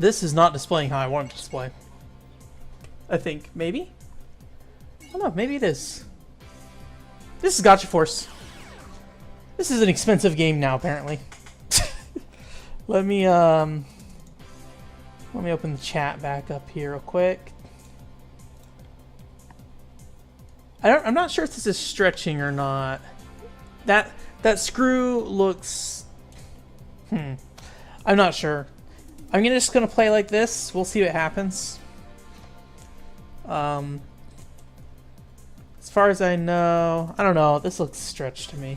This is not displaying how I want it to display. I think. Maybe? I don't know. Maybe it is. This is Gotcha Force. This is an expensive game now, apparently. Let me open the chat back up here real quick. I'm not sure if this is stretching or not. That screw looks... I'm not sure. I'm just gonna play like this. We'll see what happens. As far as I know, I don't know. This looks stretched to me.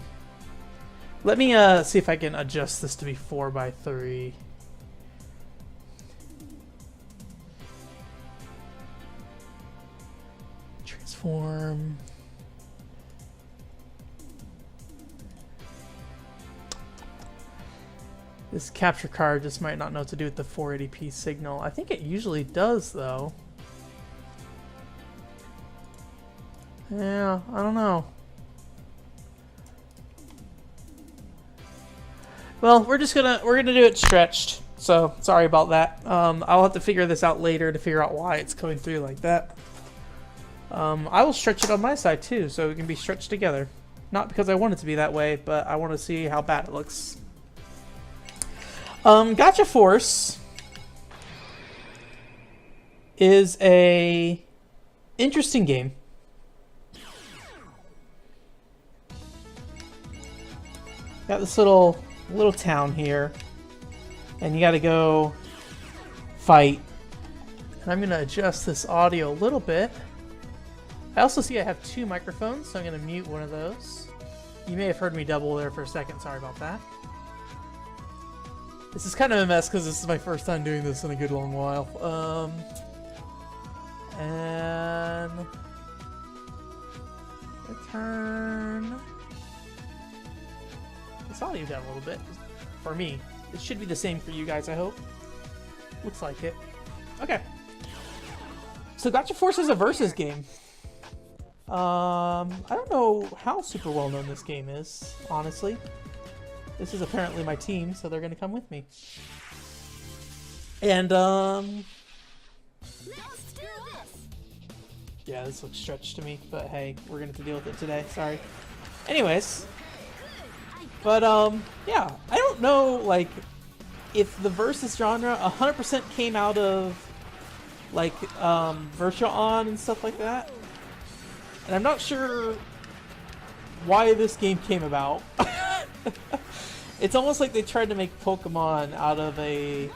Let me see if I can adjust this to be 4x3. Transform. This capture card just might not know what to do with the 480p signal. I think it usually does, though. Yeah, I don't know. Well, we're gonna do it stretched. So sorry about that. I'll have to figure this out later to figure out why it's coming through like that. I will stretch it on my side too, so it can be stretched together. Not because I want it to be that way, but I want to see how bad it looks. Gotcha Force is a interesting game. Got this little town here, and you got to go fight. And I'm gonna adjust this audio a little bit. I also see I have 2 microphones, so I'm gonna mute one of those. You may have heard me double there for a second. Sorry about that. This is kind of a mess because this is my first time doing this in a good long while. And return this audio down a little bit for me. It should be the same for you guys, I hope. Looks like it. Okay. So Gotcha Force is a versus game. I don't know how super well known this game is, honestly. This is apparently my team, so they're gonna come with me. And yeah, this looks stretched to me, but hey, we're gonna have to deal with it today. Sorry. Anyways, but yeah, I don't know like if the versus genre 100% came out of like Virtual On and stuff like that, and I'm not sure why this game came about. It's almost like they tried to make Pokemon out of a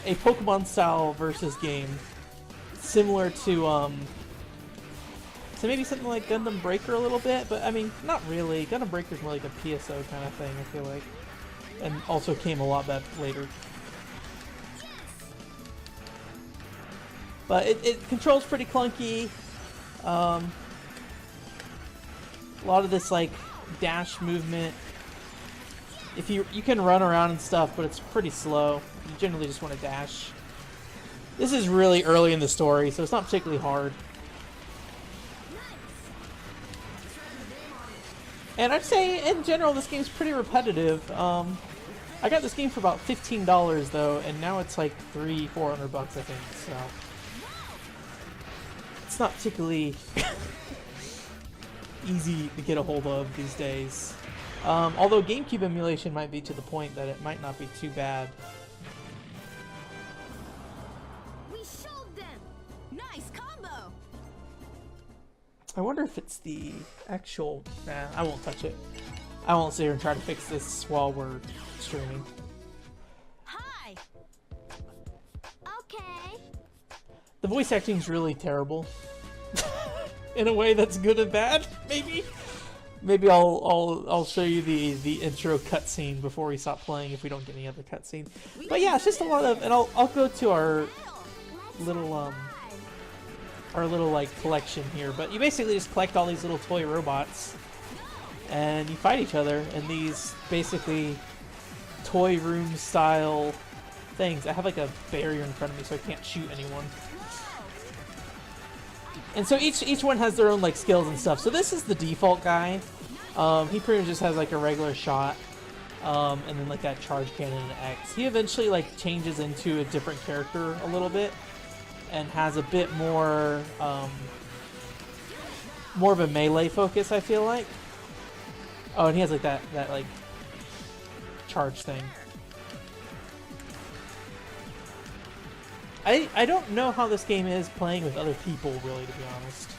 Pokemon style versus game, similar to maybe something like Gundam Breaker a little bit, but I mean not really. Gundam Breaker is more like a PSO kind of thing, I feel like, and also came a lot later. But it controls pretty clunky. A lot of this like dash movement. If you can run around and stuff, but it's pretty slow. You generally just want to dash. This is really early in the story, so it's not particularly hard. And I'd say in general this game's pretty repetitive. I got this game for about $15 though, and now it's like $300-400 I think. So it's not particularly easy to get a hold of these days. Although GameCube emulation might be to the point that it might not be too bad. We showed them. Nice combo. I wonder if it's the actual... Nah, I won't touch it. I won't sit here and try to fix this while we're streaming. Hi. Okay. The voice acting is really terrible. In a way that's good and bad, maybe? Maybe I'll show you the intro cutscene before we stop playing if we don't get any other cutscene. But yeah, it's just a lot of, and I'll go to our little like collection here. But you basically just collect all these little toy robots, and you fight each other in these basically toy room style things. I have like a barrier in front of me so I can't shoot anyone. And so each one has their own like skills and stuff. So this is the default guy. He pretty much just has like a regular shot. and then like that charge cannon in X. He eventually like changes into a different character a little bit and has a bit more more of a melee focus, I feel like. Oh, and he has like that like charge thing. I don't know how this game is playing with other people, really, to be honest.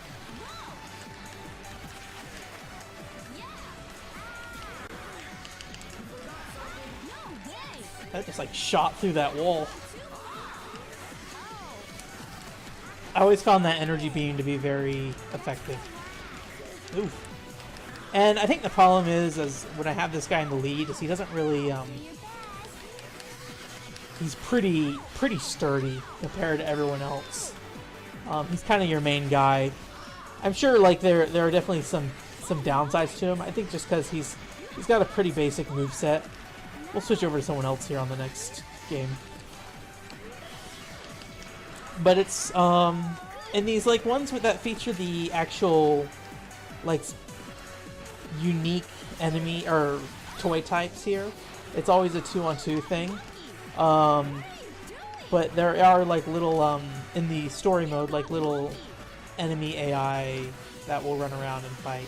That just like shot through that wall. I always found that energy beam to be very effective. Ooh. And I think the problem is when I have this guy in the lead, is he doesn't really he's pretty sturdy compared to everyone else. He's kind of your main guy. I'm sure like there are definitely some downsides to him. I think just because he's got a pretty basic moveset. We'll switch over to someone else here on the next game. But it's in these like ones with that feature the actual like unique enemy or toy types here. It's always a 2-on-2 thing. But there are like little in the story mode like little enemy AI that will run around and fight.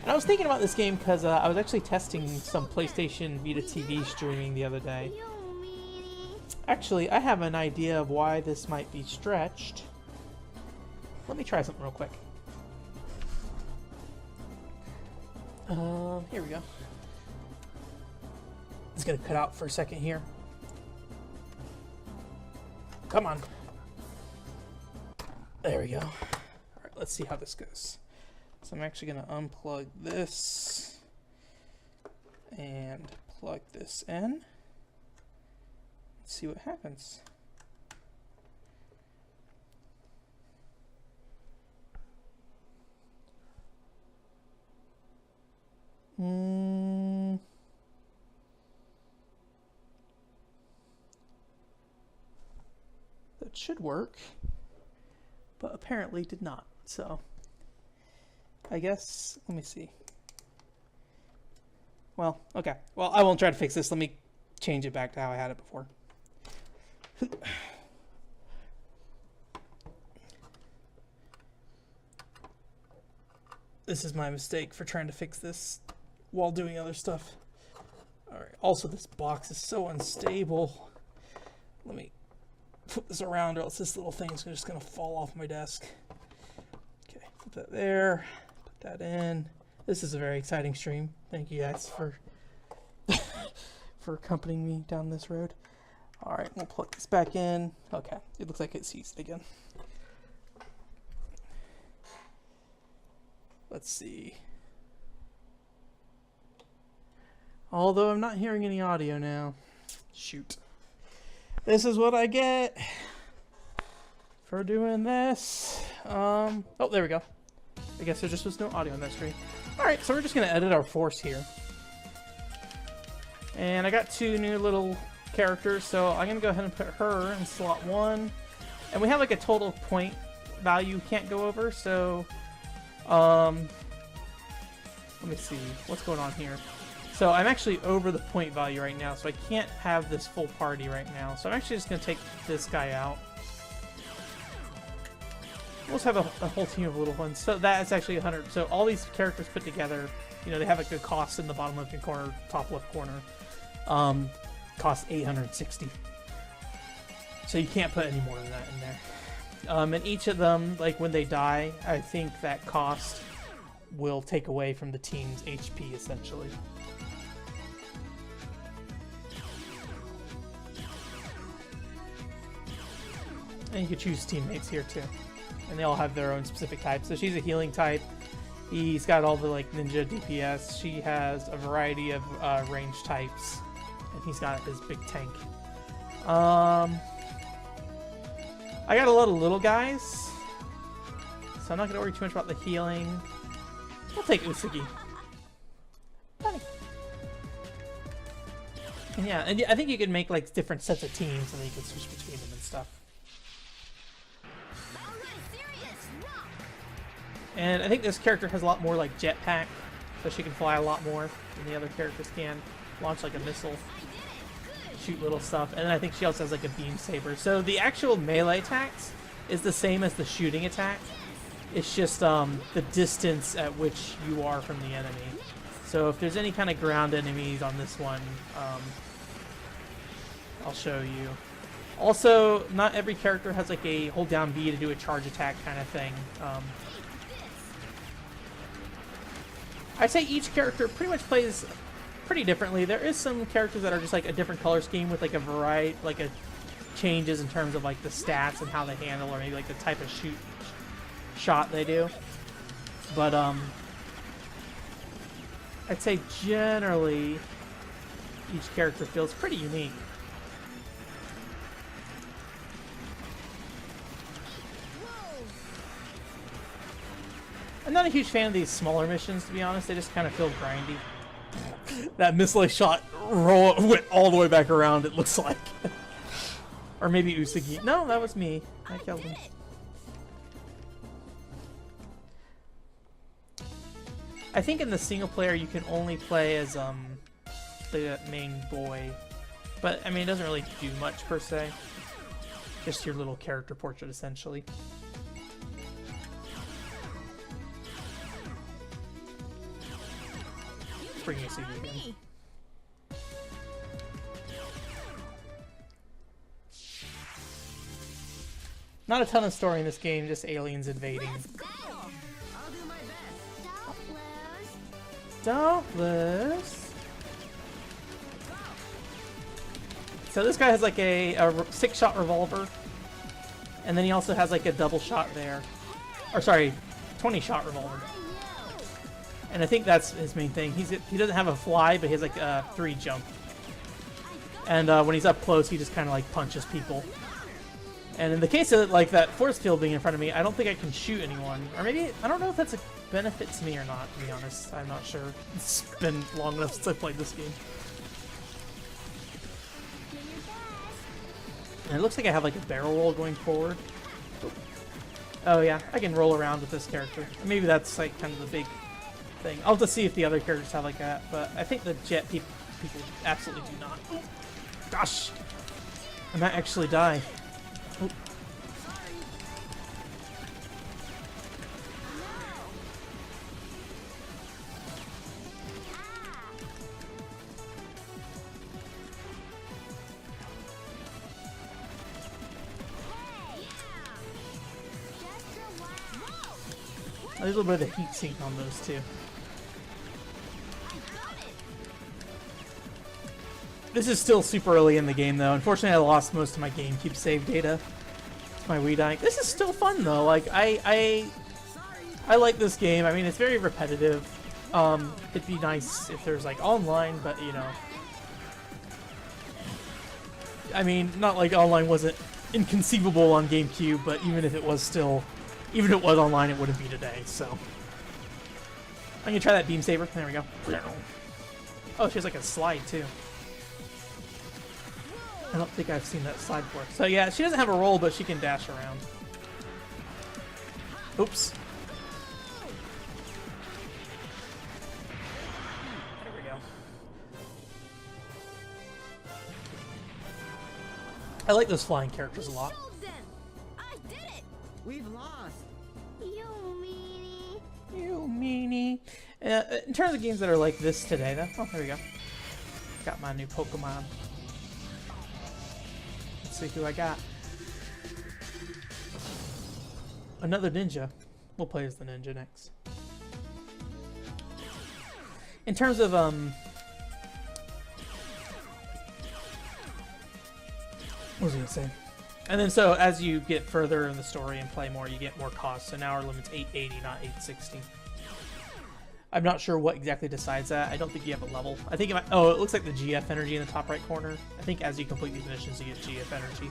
And I was thinking about this game because I was actually testing some PlayStation Vita TV streaming the other day. Actually, I have an idea of why this might be stretched. Let me try something real quick. Here we go. It's gonna cut out for a second here. Come on. There we go. Alright, let's see how this goes. So I'm actually gonna unplug this and plug this in. Let's see what happens. That should work, but apparently did not. So I guess, let me see. Well, okay. Well, I won't try to fix this. Let me change it back to how I had it before. This is my mistake for trying to fix this while doing other stuff. Alright, also this box is so unstable. Let me flip this around or else this little thing's just going to fall off my desk. Okay, put that there. Put that in. This is a very exciting stream. Thank you guys for for accompanying me down this road. Alright, we'll plug this back in. Okay, it looks like it seized again. Let's see. Although I'm not hearing any audio now. Shoot. This is what I get for doing this. Oh, there we go. I guess there just was no audio on that screen. Alright, so we're just going to edit our force here. And I got 2 new little characters, so I'm going to go ahead and put her in slot 1. And we have like a total point value can't go over, so let me see what's going on here. So I'm actually over the point value right now, so I can't have this full party right now. So I'm actually just going to take this guy out. We'll just have a whole team of little ones. So that is actually 100. So all these characters put together, you know, they have a good cost in the bottom left corner, top left corner. Cost 860. So you can't put any more than that in there. And each of them, like when they die, I think that cost will take away from the team's HP essentially. And you can choose teammates here too. And they all have their own specific types. So she's a healing type. He's got all the like ninja DPS. She has a variety of range types. And he's got his big tank. I got a lot of little guys. So I'm not going to worry too much about the healing. I'll take Usagi. Funny. And yeah, and I think you can make like different sets of teams and then you can switch between them and stuff. And I think this character has a lot more like jetpack, so she can fly a lot more than the other characters can. Launch like a missile, shoot little stuff, and then I think she also has like a beam saber. So the actual melee attacks is the same as the shooting attack. It's just the distance at which you are from the enemy. So if there's any kind of ground enemies on this one, I'll show you. Also, not every character has like a hold down B to do a charge attack kind of thing. I'd say each character pretty much plays pretty differently. There is some characters that are just like a different color scheme with like a variety, like a changes in terms of like the stats and how they handle, or maybe like the type of shot they do. But I'd say generally each character feels pretty unique. I'm not a huge fan of these smaller missions, to be honest. They just kind of feel grindy. That missile shot went all the way back around, it looks like. Or maybe Usagi. No, that was me. I killed him. I think in the single player you can only play as the main boy. But, I mean, it doesn't really do much, per se. Just your little character portrait, essentially. Bring Usagi again. Not a ton of story in this game, just aliens invading. I'll do my best. Don't lose. So this guy has like a 6-shot revolver, and then he also has like a double shot there. Or sorry, 20-shot revolver. And I think that's his main thing. He doesn't have a fly, but he has like a 3 jump. And when he's up close, he just kind of like punches people. And in the case of like that force field being in front of me, I don't think I can shoot anyone. Or maybe, I don't know if that's a benefit to me or not, to be honest. I'm not sure. It's been long enough since I played this game. And it looks like I have like a barrel roll going forward. Oh yeah, I can roll around with this character. Maybe that's like kind of the big thing. I'll have to see if the other characters have like that, but I think the jet people absolutely do not. Oh, gosh! I might actually die. Oh. There's a little bit of heat sink on those too. This is still super early in the game though. Unfortunately, I lost most of my GameCube save data. It's my Wii dying. This is still fun though. Like I like this game. I mean, it's very repetitive. It'd be nice if there's like online, but you know, I mean, not like online wasn't inconceivable on GameCube, but even if it was still, even if it was online, it wouldn't be today. So I'm gonna try that beam saber. There we go. Oh, she has like a slide too. I don't think I've seen that slide before. So yeah, she doesn't have a roll, but she can dash around. Oops. There we go. I like those flying characters a lot. I did it. We've lost. You meanie. You meanie. In terms of games that are like this today, though. Oh, there we go. Got my new Pokemon. See who I got. Another ninja. We'll play as the ninja next. In terms of what was I gonna say? And then so as you get further in the story and play more, you get more costs. So now our limit's 880, not 860. I'm not sure what exactly decides that. I don't think you have a level. I think it looks like the GF energy in the top right corner. I think as you complete these missions, you get GF energy.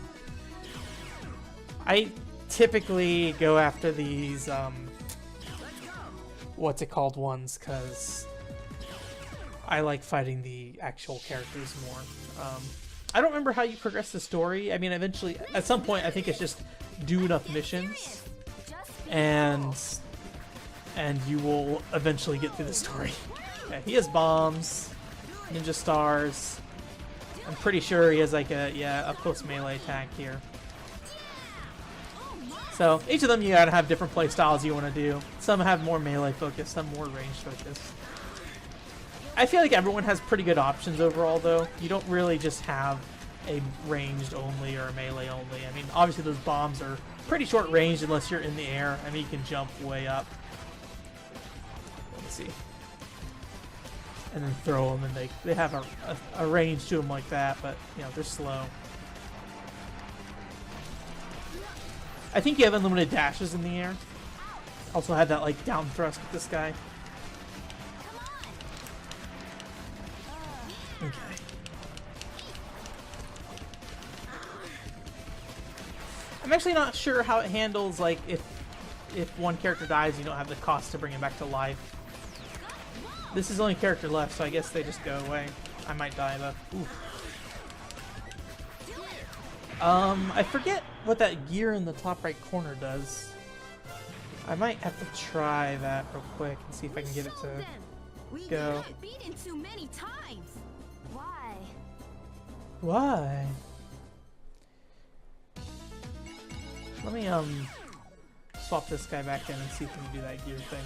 I typically go after these, what's it called ones, because I like fighting the actual characters more. I don't remember how you progress the story. I mean, eventually, at some point, I think it's just do enough missions, and and you will eventually get through the story. Okay, he has bombs, ninja stars. I'm pretty sure he has like a up close melee attack here. So each of them you gotta have different play styles you want to do. Some have more melee focus, some more range focus. I feel like everyone has pretty good options overall though. You don't really just have a ranged only or a melee only. I mean, obviously those bombs are pretty short range unless you're in the air. I mean, you can jump way up. Let's see. And then throw them, and they have a range to them like that, but, you know, they're slow. I think you have unlimited dashes in the air. Also had that, like, down thrust with this guy. Okay. I'm actually not sure how it handles, like, if one character dies, you don't have the cost to bring him back to life. This is the only character left, so I guess they just go away. I might die, though. Oof. I forget what that gear in the top right corner does. I might have to try that real quick and see if I can get it to go. Why? Let me swap this guy back in and see if we can do that gear thing.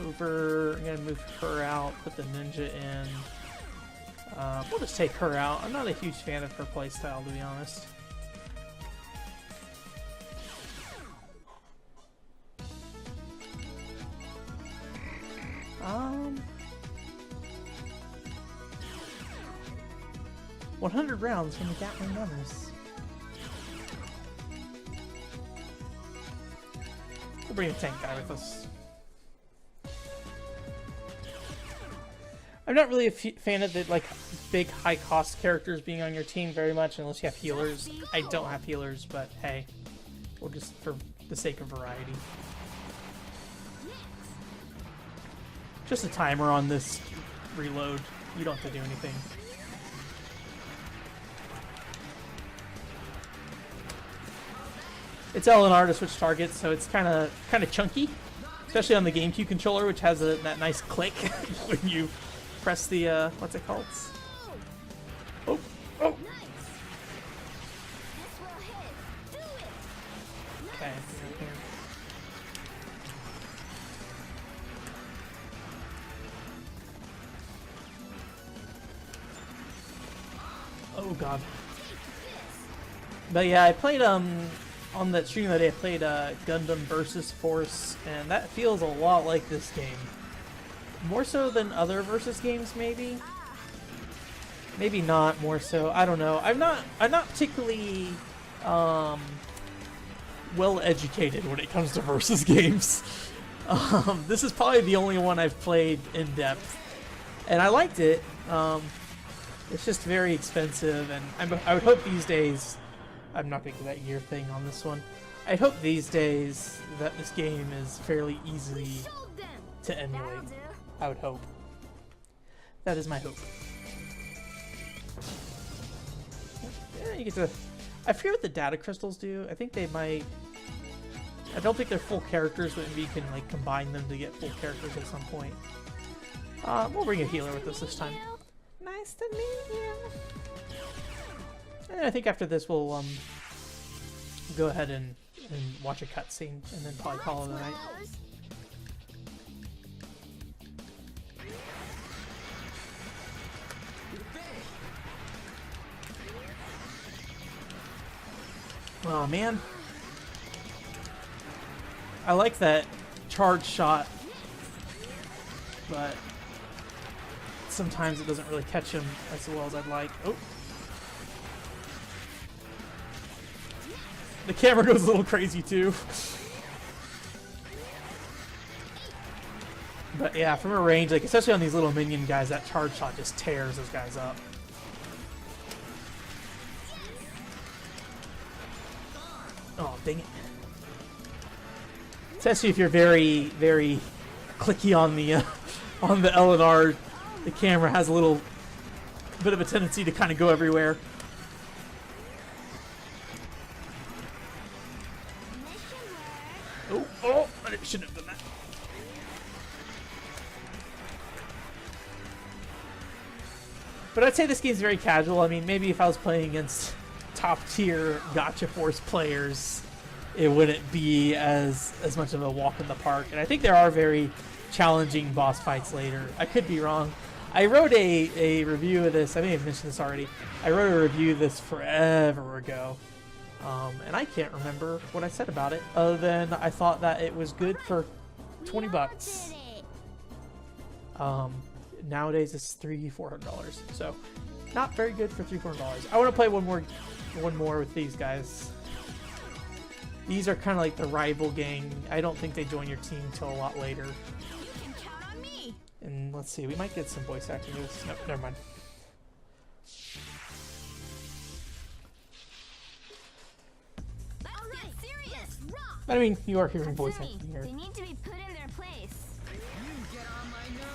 Over, I'm gonna move her out, put the ninja in. We'll just take her out. I'm not a huge fan of her playstyle, to be honest. Um, 100 rounds from the Gatling gunners. We'll bring a tank guy with us. I'm not really a fan of the like big high cost characters being on your team very much unless you have healers. I don't have healers, but hey, we'll just for the sake of variety. Just a timer on this reload. You don't have to do anything. It's LNR to switch targets, so it's kind of chunky, especially on the GameCube controller, which has that nice click when you press the what's it called? Oh, oh. Okay. Oh god. But yeah, I played on that stream that day. I played Gundam Versus Force, and that feels a lot like this game. More so than other Versus games, maybe. Maybe not more so. I don't know. I'm not particularly well educated when it comes to Versus games. This is probably the only one I've played in depth, and I liked it. It's just very expensive, and I would hope these days. I'm not going to do that year thing on this one. I hope these days that this game is fairly easy to emulate. I would hope. That is my hope. Yeah, you get to. I forget what the data crystals do. I think they might. I don't think they're full characters, but maybe you can like combine them to get full characters at some point. We'll bring a healer with us this time. Nice to meet you. And I think after this we'll go ahead and watch a cutscene and then probably call it a night. Oh man, I like that charge shot, but sometimes it doesn't really catch him as well as I'd like. Oh. The camera goes a little crazy too. But yeah, from a range, like especially on these little minion guys, that charge shot just tears those guys up. Oh, dang it. Especially if you're very, very clicky on the LNR, the camera has a little bit of a tendency to kind of go everywhere. Oh, I shouldn't have done But I'd say this game's very casual. I mean, maybe if I was playing against top-tier Gacha Force players, it wouldn't be as much of a walk in the park. And I think there are very challenging boss fights later. I could be wrong. I wrote a review of this. I may have mentioned this already. I wrote a review of this forever ago. And I can't remember what I said about it, other than I thought that it was good for 20 bucks. Nowadays it's $300-400, so not very good for $300-400. I want to play one more with these guys. These are kind of like the rival gang. I don't think they join your team till a lot later. And let's see, we might get some voice acting in this. Nope, never mind. But I mean, you are hearing voice acting here. They need to be put in their place. You get on my nerves.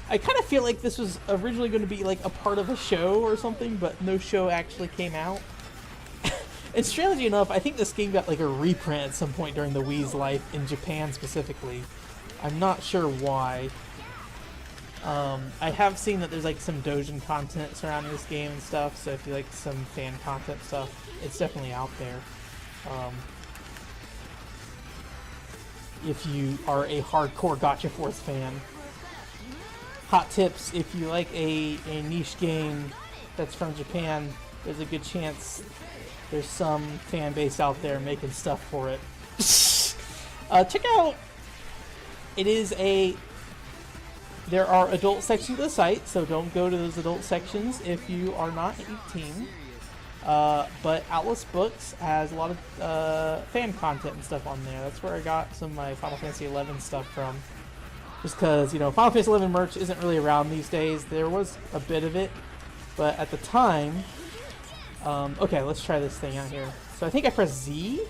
I kind of feel like this was originally going to be like a part of a show or something, but no show actually came out. And strangely enough, I think this game got like a reprint at some point during the Wii's life in Japan specifically. I'm not sure why. I have seen that there's like some doujin content surrounding this game and stuff, so if you like some fan content stuff, it's definitely out there. If you are a hardcore Gacha Force fan. Hot tips, if you like a niche game that's from Japan, there's a good chance there's some fan base out there making stuff for it. Check out, there are adult sections of the site, so don't go to those adult sections if you are not 18. But Atlas Books has a lot of fan content and stuff on there. That's where I got some of my Final Fantasy XI stuff from. Just because, you know, Final Fantasy XI merch isn't really around these days. There was a bit of it, but at the time... okay, let's try this thing out here. So I think I pressed Z?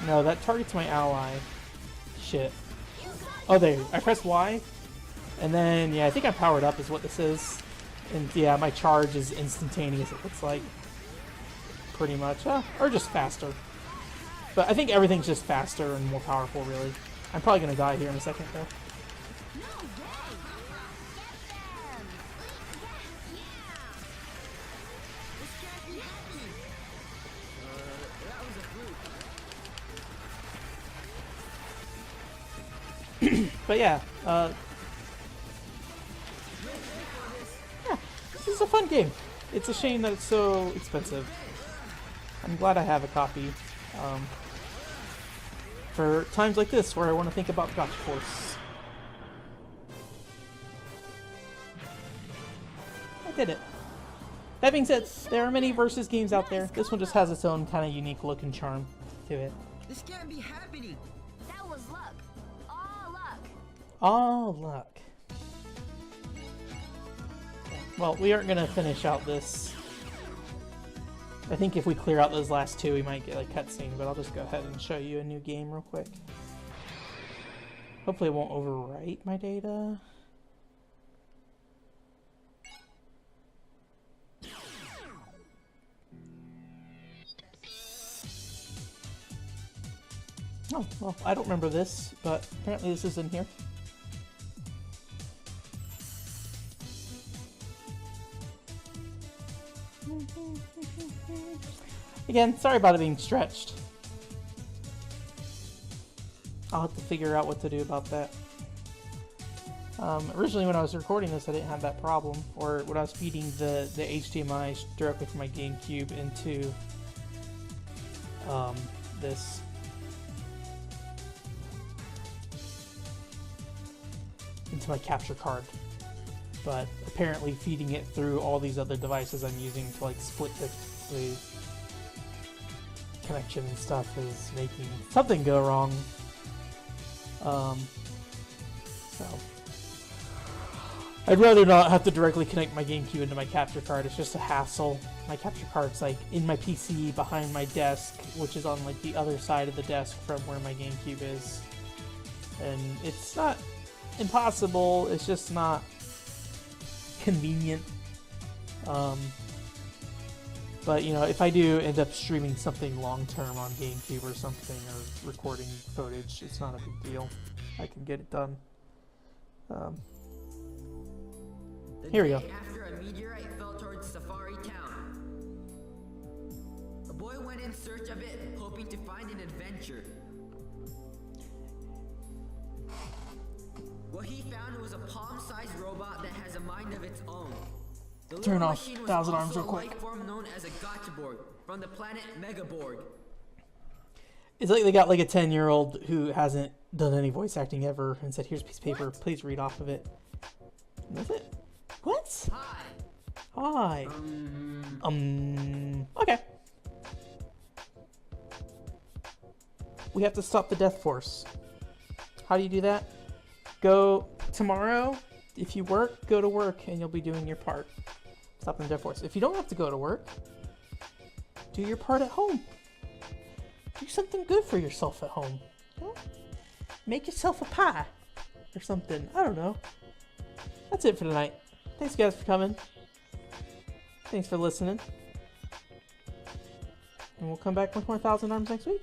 No, that targets my ally. Shit. Oh, there. I pressed Y. And then, yeah, I think I'm powered up is what this is. And yeah, my charge is instantaneous, it looks like. Pretty much. Or just faster. But I think everything's just faster and more powerful, really. I'm probably going to die here in a second, though. But yeah, yeah, this is a fun game. It's a shame that it's so expensive. I'm glad I have a copy for times like this where I want to think about Gacha Force. I did it. That being said, there are many versus games out there. This one just has its own kind of unique look and charm to it. This can't be happening. That was luck. All luck. All luck. Well, we aren't gonna finish out this. I think if we clear out those last two, we might get a cutscene, but I'll just go ahead and show you a new game real quick. Hopefully it won't overwrite my data. Oh, well, I don't remember this, but apparently this is in here. Again, sorry about it being stretched. I'll have to figure out what to do about that. Originally when I was recording this, I didn't have that problem. Or when I was feeding the HDMI directly from my GameCube into this. Into my capture card. But apparently feeding it through all these other devices I'm using to like split the connection and stuff is making something go wrong. So I'd rather not have to directly connect my GameCube into my capture card. It's just a hassle. My capture card's like in my PC behind my desk, which is on like the other side of the desk from where my GameCube is. And it's not impossible, it's just not convenient. But you know, if I do end up streaming something long-term on GameCube or something, or recording footage, it's not a big deal. I can get it done. Here we go. day after a meteorite fell towards Safari Town. A boy went in search of it, hoping to find an adventure. What he found was a palm-sized robot that has a mind of its own. The Turn little off machine was 1,000 arms also real a quick. life form known as a Gotchaborg from the planet Megaborg. It's like they got like a 10-year-old who hasn't done any voice acting ever and said, here's a piece of paper, please read off of it. And that's it. What? Hi. Hi. Okay. We have to stop the Death Force. How do you do that? Go tomorrow. If you work, go to work and you'll be doing your part. Stop the Death Force. If you don't have to go to work, do your part at home. Do something good for yourself at home. You know? Make yourself a pie or something. I don't know. That's it for tonight. Thanks guys for coming. Thanks for listening. And we'll come back with more 1,000 Arms next week.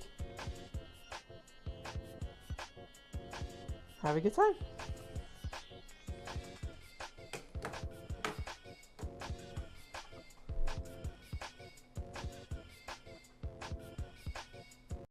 Have a good time.